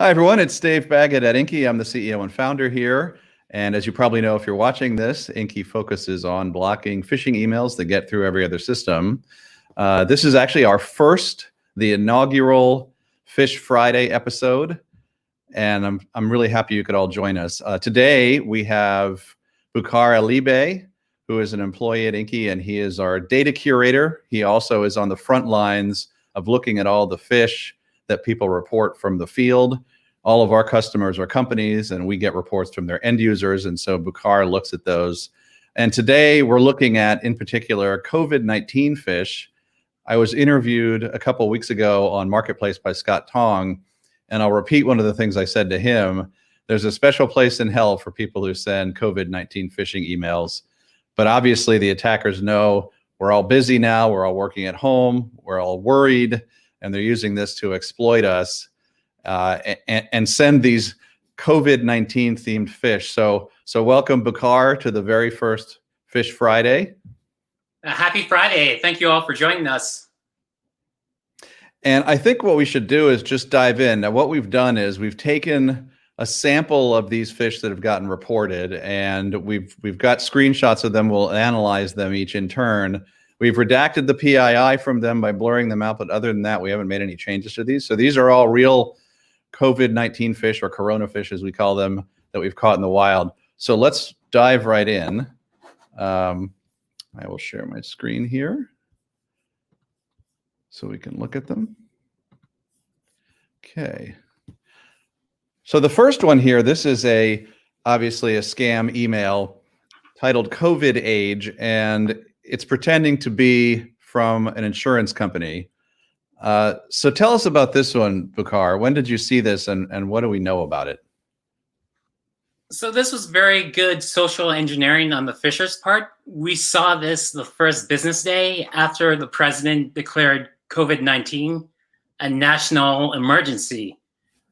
Hi, everyone. It's Dave Baggett at Inky. I'm the CEO and founder here. And as you probably know, if you're watching this, Inky focuses on blocking phishing emails that get through every other system. This is actually the inaugural Phish Friday episode. And I'm really happy you could all join us. Today, we have Bukhar Alibe, who is an employee at Inky, and he is our data curator. He also is on the front lines of looking at all the phish that people report from the field. All of our customers are companies, and we get reports from their end users, and so Bukhar looks at those. And today we're looking at, in particular, COVID-19 phish. I was interviewed a couple of weeks ago on Marketplace by Scott Tong, and I'll repeat one of the things I said to him. There's a special place in hell for people who send COVID-19 phishing emails, but obviously the attackers know we're all busy now, we're all working at home, we're all worried, and they're using this to exploit us and send these COVID-19 themed phish. So welcome, Bukhar, to the very first Phish Friday. Happy Friday. Thank you all for joining us. And I think what we should do is just dive in. Now, what we've done is we've taken a sample of these phish that have gotten reported, and we've got screenshots of them. We'll analyze them each in turn. We've redacted the PII from them by blurring them out, but other than that, we haven't made any changes to these. So these are all real COVID-19 phish, or corona phish as we call them, that we've caught in the wild. So let's dive right in. I will share my screen here so we can look at them. Okay. So the first one here, this is obviously a scam email titled COVID Age, and it's pretending to be from an insurance company. So tell us about this one, Bukhar. When did you see this, and what do we know about it? So this was very good social engineering on the phishers' part. We saw this the first business day after the president declared COVID-19 a national emergency.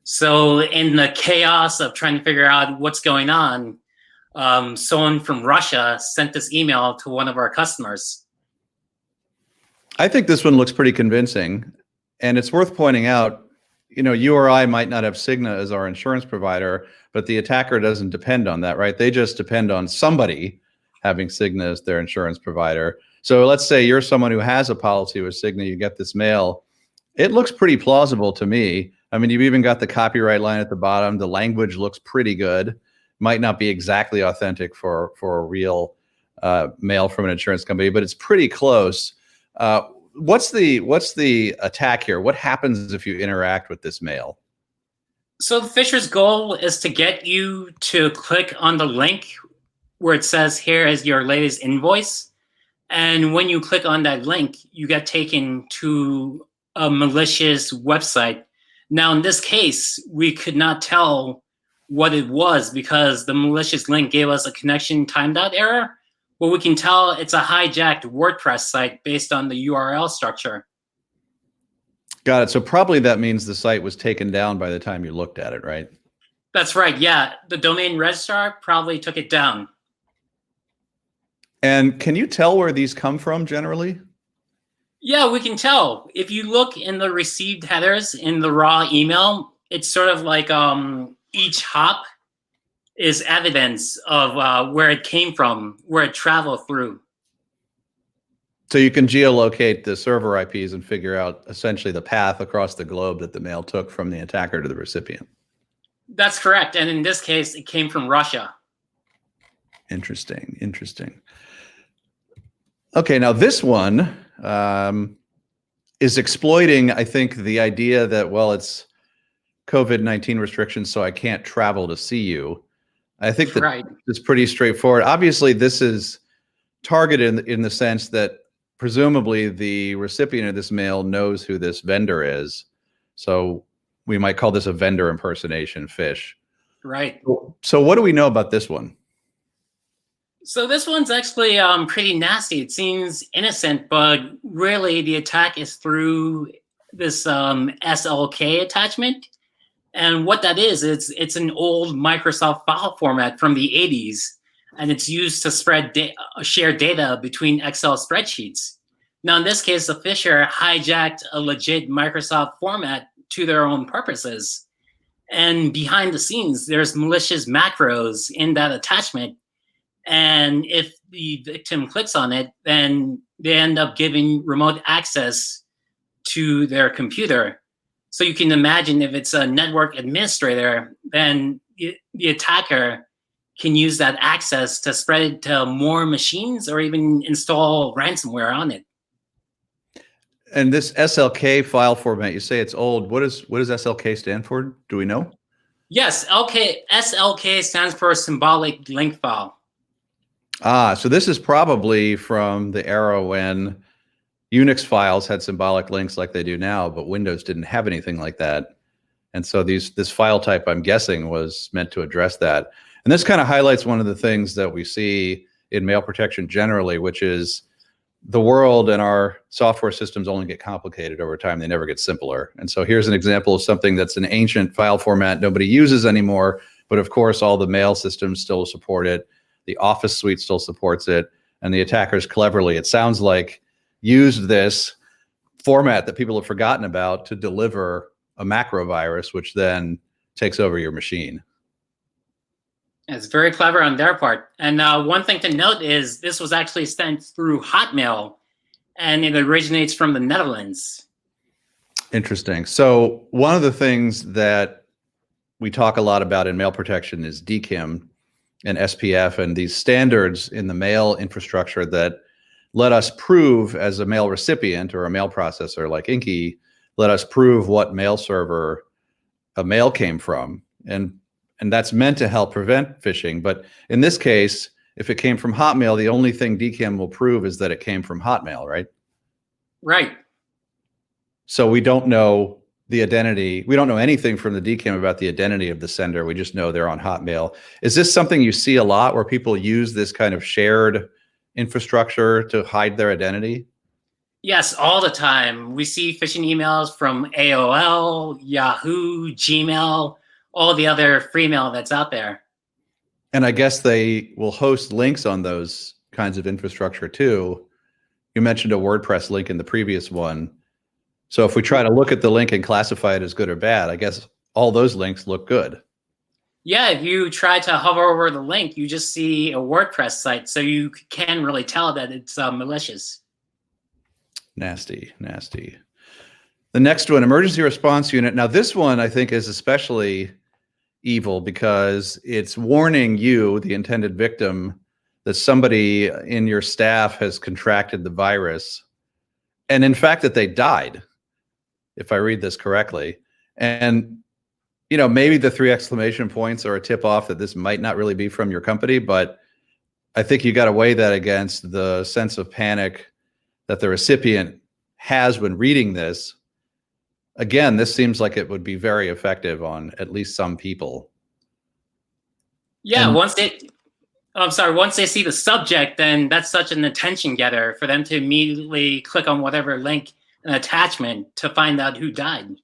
So in the chaos of trying to figure out what's going on, someone from Russia sent this email to one of our customers. I think this one looks pretty convincing, and it's worth pointing out, you or I might not have Cigna as our insurance provider, but the attacker doesn't depend on that, right? They just depend on somebody having Cigna as their insurance provider. So let's say you're someone who has a policy with Cigna, you get this mail. It looks pretty plausible to me. I mean, you've even got the copyright line at the bottom. The language looks pretty good. Might not be exactly authentic for a real mail from an insurance company, but it's pretty close. What's the attack here? What happens if you interact with this mail? So the phisher's goal is to get you to click on the link where it says, here is your latest invoice. And when you click on that link, you get taken to a malicious website. Now, in this case, we could not tell what it was because the malicious link gave us a connection timeout error. Well, we can tell it's a hijacked WordPress site based on the URL structure. Got it. So probably that means the site was taken down by the time you looked at it, right? That's right. Yeah. The domain registrar probably took it down. And can you tell where these come from generally? Yeah, we can tell. If you look in the received headers in the raw email, it's sort of like each hop is evidence of where it came from, where it traveled through. So you can geolocate the server IPs and figure out essentially the path across the globe that the mail took from the attacker to the recipient. That's correct. And in this case, it came from Russia. Interesting. Okay, now this one is exploiting, I think, the idea that, well, it's COVID-19 restrictions, so I can't travel to see you. I think that right. It's pretty straightforward. Obviously, this is targeted in the sense that presumably the recipient of this mail knows who this vendor is. So we might call this a vendor impersonation phish. Right. So what do we know about this one? So this one's actually pretty nasty. It seems innocent, but really the attack is through this SLK attachment. And what that is, it's an old Microsoft file format from the 80s, and it's used to share data between Excel spreadsheets. Now, in this case, the phisher hijacked a legit Microsoft format to their own purposes. And behind the scenes, there's malicious macros in that attachment. And if the victim clicks on it, then they end up giving remote access to their computer. So you can imagine if it's a network administrator, then the attacker can use that access to spread it to more machines or even install ransomware on it. And this SLK file format, you say it's old. What does SLK stand for? Do we know? Yes, SLK stands for symbolic link file. Ah, so this is probably from the era when Unix files had symbolic links like they do now, but Windows didn't have anything like that. And so this file type, I'm guessing, was meant to address that. And this kind of highlights one of the things that we see in mail protection generally, which is the world and our software systems only get complicated over time. They never get simpler. And so here's an example of something that's an ancient file format nobody uses anymore, but of course all the mail systems still support it. The Office suite still supports it. And the attackers cleverly, it sounds like, used this format that people have forgotten about to deliver a macro virus, which then takes over your machine. It's very clever on their part. And one thing to note is this was actually sent through Hotmail, and it originates from the Netherlands. Interesting. So one of the things that we talk a lot about in mail protection is DKIM and SPF and these standards in the mail infrastructure that let us prove as a mail recipient or a mail processor like Inky, let us prove what mail server a mail came from. And that's meant to help prevent phishing. But in this case, if it came from Hotmail, the only thing DKIM will prove is that it came from Hotmail, right? Right. So we don't know the identity. We don't know anything from the DKIM about the identity of the sender. We just know they're on Hotmail. Is this something you see a lot where people use this kind of shared infrastructure to hide their identity? Yes, all the time. We see phishing emails from AOL, Yahoo, Gmail, all the other free mail that's out there. And I guess they will host links on those kinds of infrastructure too. You mentioned a WordPress link in the previous one. So if we try to look at the link and classify it as good or bad, I guess all those links look good. Yeah, if you try to hover over the link, you just see a WordPress site, so you can really tell that it's malicious. Nasty, nasty. The next one, emergency response unit. Now this one I think is especially evil because it's warning you, the intended victim, that somebody in your staff has contracted the virus. And in fact, that they died, if I read this correctly. And, you know, maybe the 3 exclamation points are a tip off that this might not really be from your company, but I think you got to weigh that against the sense of panic that the recipient has when reading this. Again, this seems like it would be very effective on at least some people. Yeah, And once they see the subject, then that's such an attention getter for them to immediately click on whatever link and attachment to find out who died.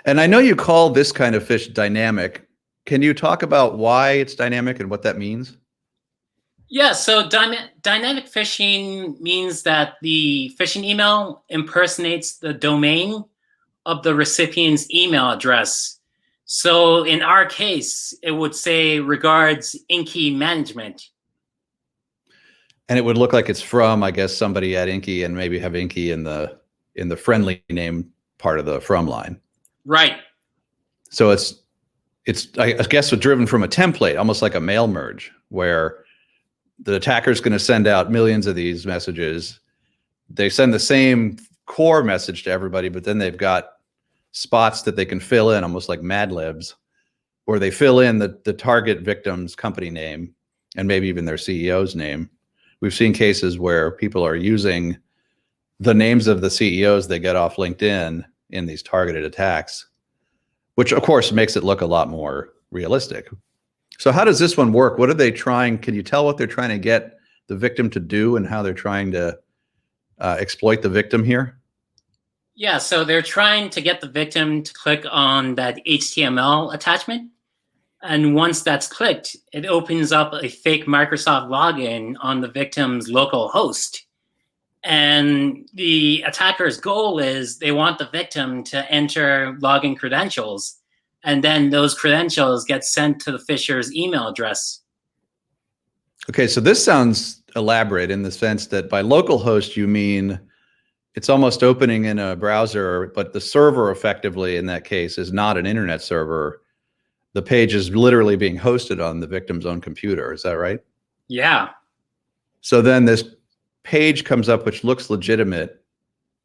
And I know you call this kind of phish dynamic. Can you talk about why it's dynamic and what that means? Yeah, so dynamic phishing means that the phishing email impersonates the domain of the recipient's email address. So in our case, it would say regards Inky management. And it would look like it's from, I guess, somebody at Inky and maybe have Inky in the friendly name part of the from line. Right. So it's I guess driven from a template, almost like a mail merge, where the attacker is going to send out millions of these messages. They send the same core message to everybody, but then they've got spots that they can fill in, almost like Mad Libs, where they fill in the target victim's company name and maybe even their CEO's name. We've seen cases where people are using the names of the CEOs they get off LinkedIn in these targeted attacks, which of course makes it look a lot more realistic. So how does this one work? What are they trying? Can you tell what they're trying to get the victim to do and how they're trying to exploit the victim here? Yeah, so they're trying to get the victim to click on that HTML attachment. And once that's clicked, it opens up a fake Microsoft login on the victim's local host. And the attacker's goal is they want the victim to enter login credentials and then those credentials get sent to the phisher's email address. Okay, so this sounds elaborate in the sense that by localhost, you mean it's almost opening in a browser, but the server effectively in that case is not an internet server. The page is literally being hosted on the victim's own computer. Is that right? Yeah. So then this page comes up, which looks legitimate,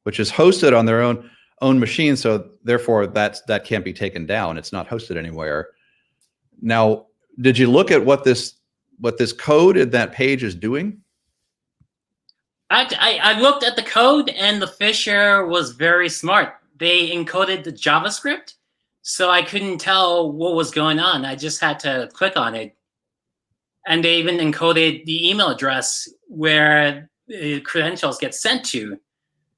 which is hosted on their own machine. So therefore that can't be taken down. It's not hosted anywhere. Now, did you look at what this code in that page is doing? I looked at the code, and the phisher was very smart. They encoded the JavaScript, so I couldn't tell what was going on. I just had to click on it. And they even encoded the email address where the credentials get sent to.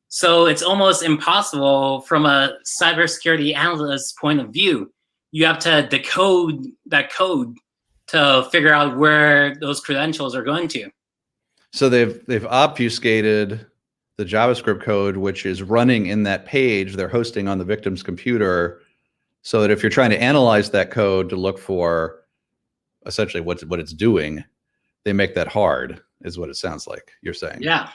So it's almost impossible from a cybersecurity analyst's point of view. You have to decode that code to figure out where those credentials are going to. So they've obfuscated the JavaScript code, which is running in that page they're hosting on the victim's computer, so that if you're trying to analyze that code to look for essentially what it's doing, they make that hard, is what it sounds like you're saying. Yeah.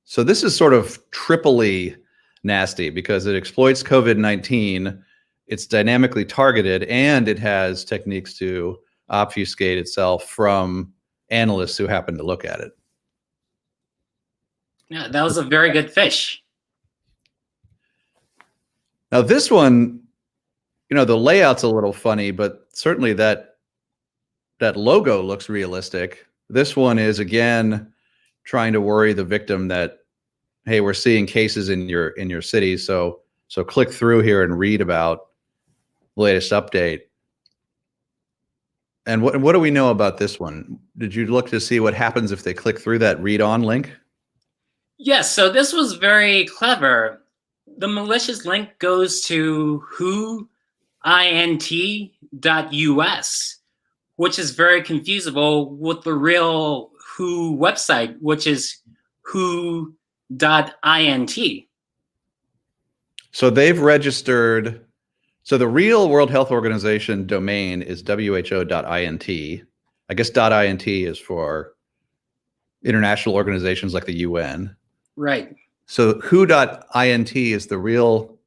So this is sort of triply nasty because it exploits COVID-19, it's dynamically targeted, and it has techniques to obfuscate itself from analysts who happen to look at it. Yeah, that was a very good Phish. Now this one, the layout's a little funny, but certainly that logo looks realistic. This one is, again, trying to worry the victim that, hey, we're seeing cases in your city, so click through here and read about the latest update. And what do we know about this one? Did you look to see what happens if they click through that read on link? Yes, so this was very clever. The malicious link goes to whoint.us, which is very confusable with the real WHO website, which is who.int. So they've registered. So the real World Health Organization domain is who.int. I guess .int is for international organizations like the UN. Right. So who.int is the real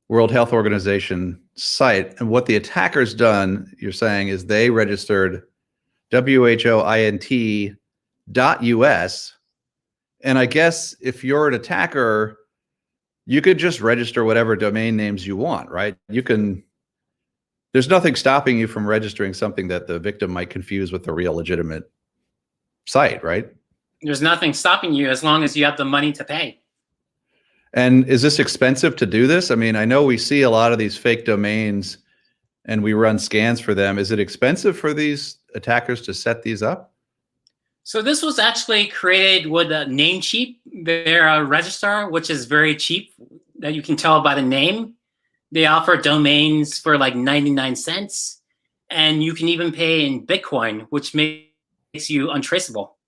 World Health Organization site. And what the attacker's done, you're saying, is they registered whoint.us. And I guess if you're an attacker, you could just register whatever domain names you want, right? There's nothing stopping you from registering something that the victim might confuse with a real legitimate site, right? There's nothing stopping you as long as you have the money to pay. And is this expensive to do this? I mean, I know we see a lot of these fake domains and we run scans for them. Is it expensive for these attackers to set these up? So this was actually created with a Namecheap, their registrar, which is very cheap, that you can tell by the name. They offer domains for like 99 cents, and you can even pay in Bitcoin, which makes you untraceable.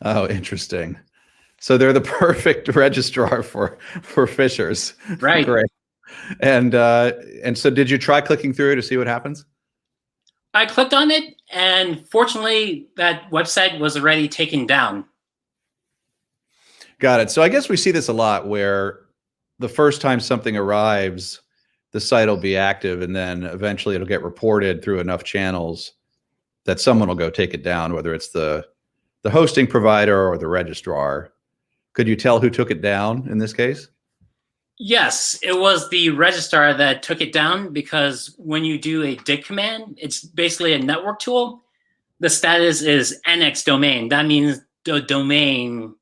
Oh, interesting. So they're the perfect registrar for phishers. Right. Great. And so did you try clicking through to see what happens? I clicked on it, and fortunately, that website was already taken down. Got it. So I guess we see this a lot where the first time something arrives, the site will be active, and then eventually it'll get reported through enough channels that someone will go take it down, whether it's the hosting provider or the registrar. Could you tell who took it down in this case? Yes, it was the registrar that took it down, because when you do a dig command, it's basically a network tool. The status is NX domain. That means the domain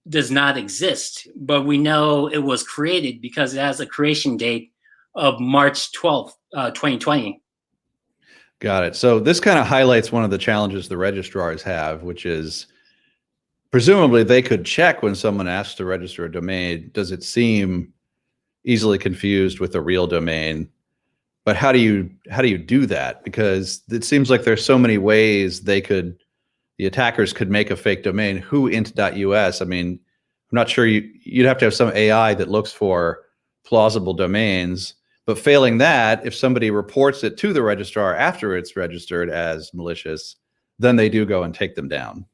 does not exist, but we know it was created because it has a creation date of March 12th, 2020. Got it. So this kind of highlights one of the challenges the registrars have, which is presumably they could check when someone asks to register a domain, does it seem easily confused with a real domain? But how do you do that? Because it seems like there's so many ways the attackers could make a fake domain. Whoint.us. I mean, I'm not sure you'd have to have some AI that looks for plausible domains, But failing that, if somebody reports it to the registrar after it's registered as malicious, then they do go and take them down.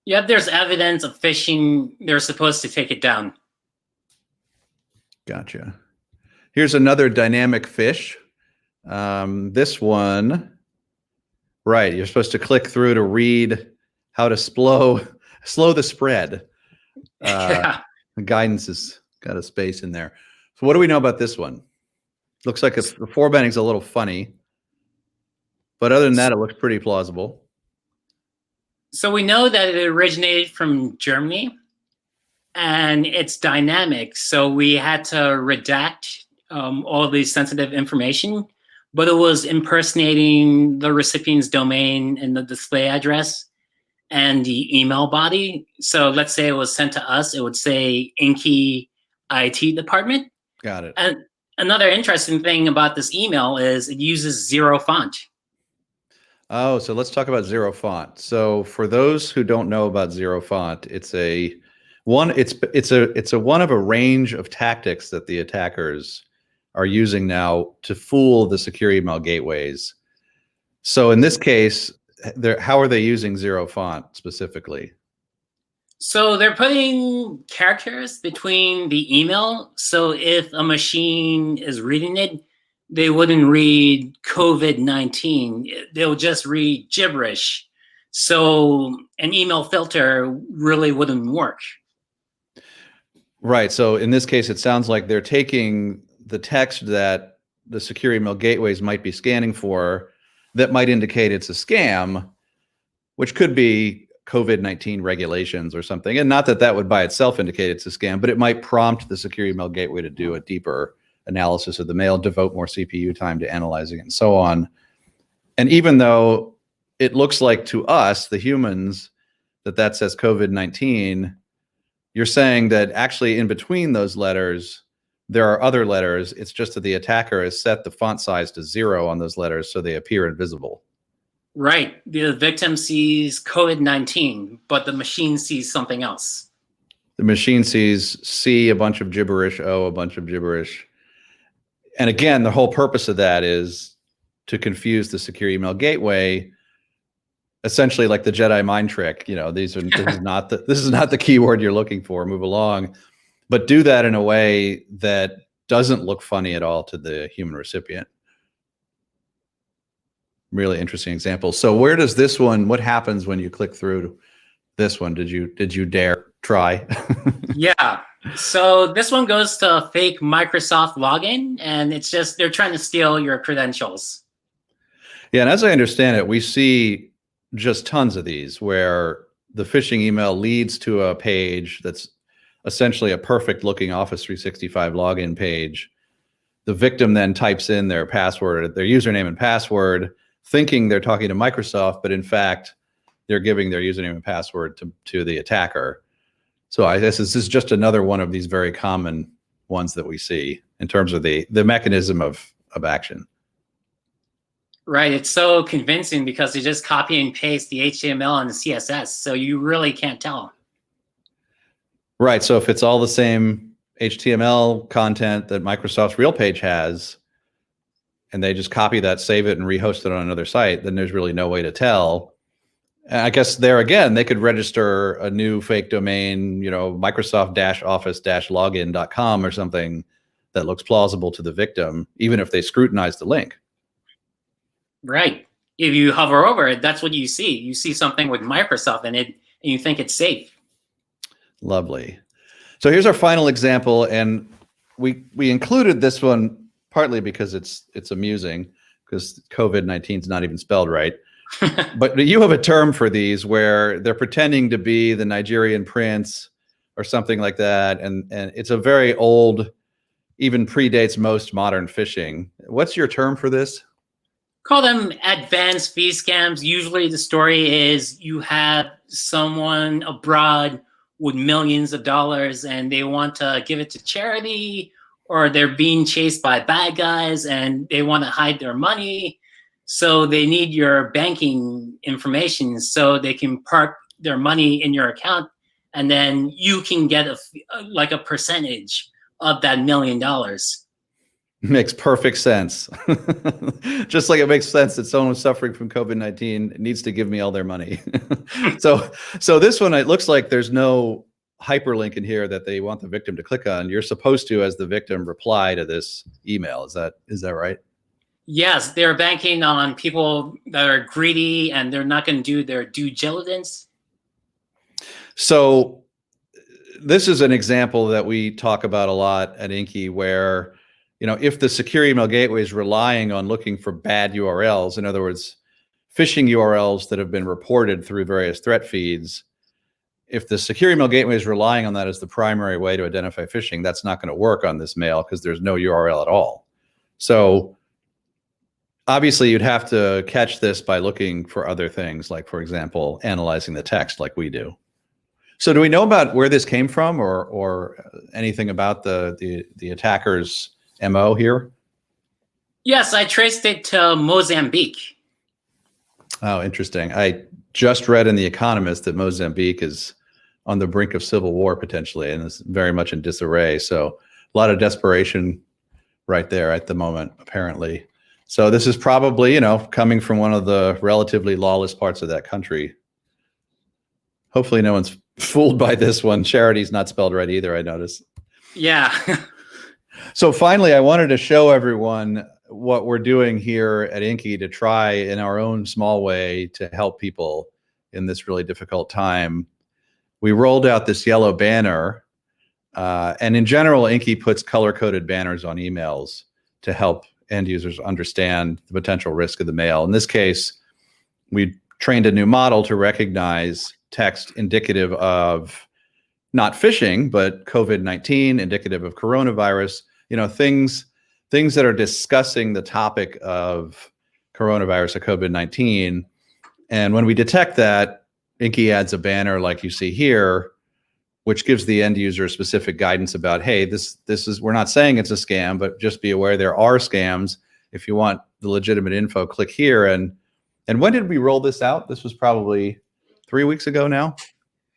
Yeah, if there's evidence of phishing, they're supposed to take it down. Gotcha. Here's another dynamic Phish. This one, right, you're supposed to click through to read how to slow the spread. Yeah. The guidance has got a space in there. So what do we know about this one? Looks like the formatting's a little funny, but other than that, it looks pretty plausible. So we know that it originated from Germany, and it's dynamic. So we had to redact all the sensitive information, but it was impersonating the recipient's domain and the display address and the email body. So let's say it was sent to us, it would say Inky IT department. Got it. And another interesting thing about this email is it uses zero font. Oh, so let's talk about zero font. So for those who don't know about zero font, it's a one of a range of tactics that the attackers are using now to fool the secure email gateways. So in this case, how are they using zero font specifically? So they're putting characters between the email. So if a machine is reading it, they wouldn't read COVID-19. They'll just read gibberish. So an email filter really wouldn't work. Right. So in this case, it sounds like they're taking the text that the secure email gateways might be scanning for that might indicate it's a scam, which could be COVID-19 regulations or something. And not that that would by itself indicate it's a scam, but it might prompt the secure email gateway to do a deeper analysis of the mail, devote more CPU time to analyzing it, and so on. And even though it looks like to us, the humans, that says COVID-19, you're saying that actually in between those letters, there are other letters. It's just that the attacker has set the font size to 0 on those letters so they appear invisible. Right. The victim sees COVID-19, but the machine sees something else. The machine sees C, a bunch of gibberish, O, a bunch of gibberish. And again, the whole purpose of that is to confuse the secure email gateway, essentially like the Jedi mind trick. You know, this is not the keyword you're looking for. Move along, but do that in a way that doesn't look funny at all to the human recipient. Really interesting example. So where does this one? What happens when you click through to this one? Did you dare try? Yeah. So this one goes to fake Microsoft login, and it's just they're trying to steal your credentials. Yeah, and as I understand it, we see just tons of these where the phishing email leads to a page that's essentially a perfect looking Office 365 login page. The victim then types in their password, their username and password, thinking they're talking to Microsoft, but in fact, they're giving their username and password to the attacker. So I guess this is just another one of these very common ones that we see in terms of the mechanism of action. Right. It's so convincing because they just copy and paste the HTML and the CSS, so you really can't tell. Right. So if it's all the same HTML content that Microsoft's real page has, and they just copy that, save it, and rehost it on another site, then there's really no way to tell. And I guess there again, they could register a new fake domain, Microsoft-office-login.com or something that looks plausible to the victim, even if they scrutinize the link. Right. If you hover over it, that's what you see. You see something with Microsoft in it, and you think it's safe. Lovely. So here's our final example, and we included this one partly because it's amusing, because COVID-19 is not even spelled right. But you have a term for these where they're pretending to be the Nigerian prince or something like that, and it's a very old, even predates most modern phishing. What's your term for this? Call them advanced fee scams. Usually the story is you have someone abroad with millions of dollars and they want to give it to charity, or they're being chased by bad guys and they want to hide their money. So they need your banking information so they can park their money in your account, and then you can get a percentage of that $1 million. Makes perfect sense. Just like it makes sense that someone suffering from COVID-19 needs to give me all their money. So this one, it looks like there's no hyperlink in here that they want the victim to click on. You're supposed to, as the victim, reply to this email. Is that right? Yes, they're banking on people that are greedy and they're not going to do their due diligence. So this is an example that we talk about a lot at Inky, where, you know, if the secure email gateway is relying on looking for bad URLs, in other words, phishing URLs that have been reported through various threat feeds, if the secure email gateway is relying on that as the primary way to identify phishing, that's not going to work on this mail because there's no URL at all. So obviously you'd have to catch this by looking for other things, like, for example, analyzing the text like we do. So do we know about where this came from, or anything about the attacker's MO here? Yes, I traced it to Mozambique. Oh, interesting. I just read in The Economist that Mozambique is on the brink of civil war potentially, and is very much in disarray. So a lot of desperation right there at the moment, apparently. So this is probably, you know, coming from one of the relatively lawless parts of that country. Hopefully no one's fooled by this one. Charity's not spelled right either, I noticed. Yeah. So finally, I wanted to show everyone what we're doing here at Inky to try in our own small way to help people in this really difficult time. We rolled out this yellow banner, and in general, Inky puts color-coded banners on emails to help end users understand the potential risk of the mail. In this case, we trained a new model to recognize text indicative of not phishing, but COVID-19, indicative of coronavirus, you know, things that are discussing the topic of coronavirus or COVID-19. And when we detect that, Inky adds a banner like you see here, which gives the end user specific guidance about, hey, this is, we're not saying it's a scam, but just be aware there are scams. If you want the legitimate info, click here. And when did we roll this out? This was probably 3 weeks ago now.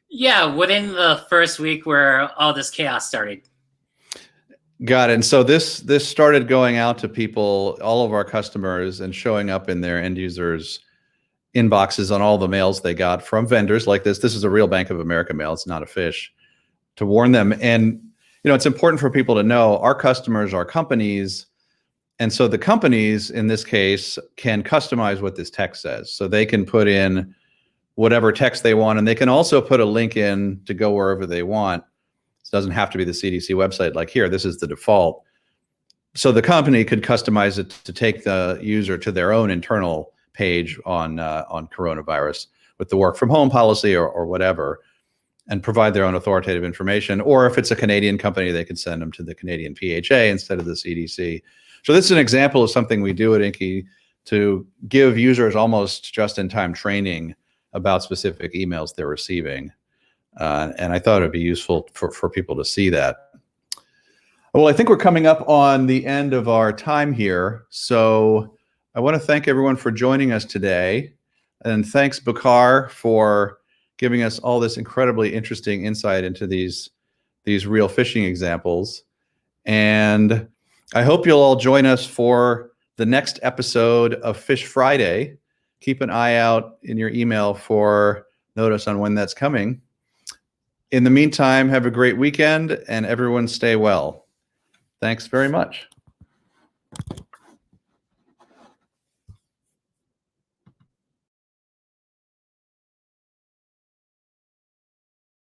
Yeah, within the first week where all this chaos started. Got it. And so this started going out to people, all of our customers, and showing up in their end users' inboxes on all the mails they got from vendors like this. This is a real Bank of America mail. It's not a Phish, to warn them. And, you know, it's important for people to know our customers are companies. And so the companies in this case can customize what this text says. So they can put in whatever text they want, and they can also put a link in to go wherever they want. It doesn't have to be the CDC website like here. This is the default. So the company could customize it to take the user to their own internal page on coronavirus with the work from home policy or whatever, and provide their own authoritative information. Or if it's a Canadian company, they could send them to the Canadian PHA instead of the CDC. So this is an example of something we do at Inky to give users almost just-in-time training about specific emails they're receiving. And I thought it'd be useful for people to see that. Well, I think we're coming up on the end of our time here. So I want to thank everyone for joining us today. And thanks, Bakar, for giving us all this incredibly interesting insight into these real phishing examples. And I hope you'll all join us for the next episode of Phish Friday. Keep an eye out in your email for notice on when that's coming. In the meantime, have a great weekend, and everyone stay well. Thanks very much.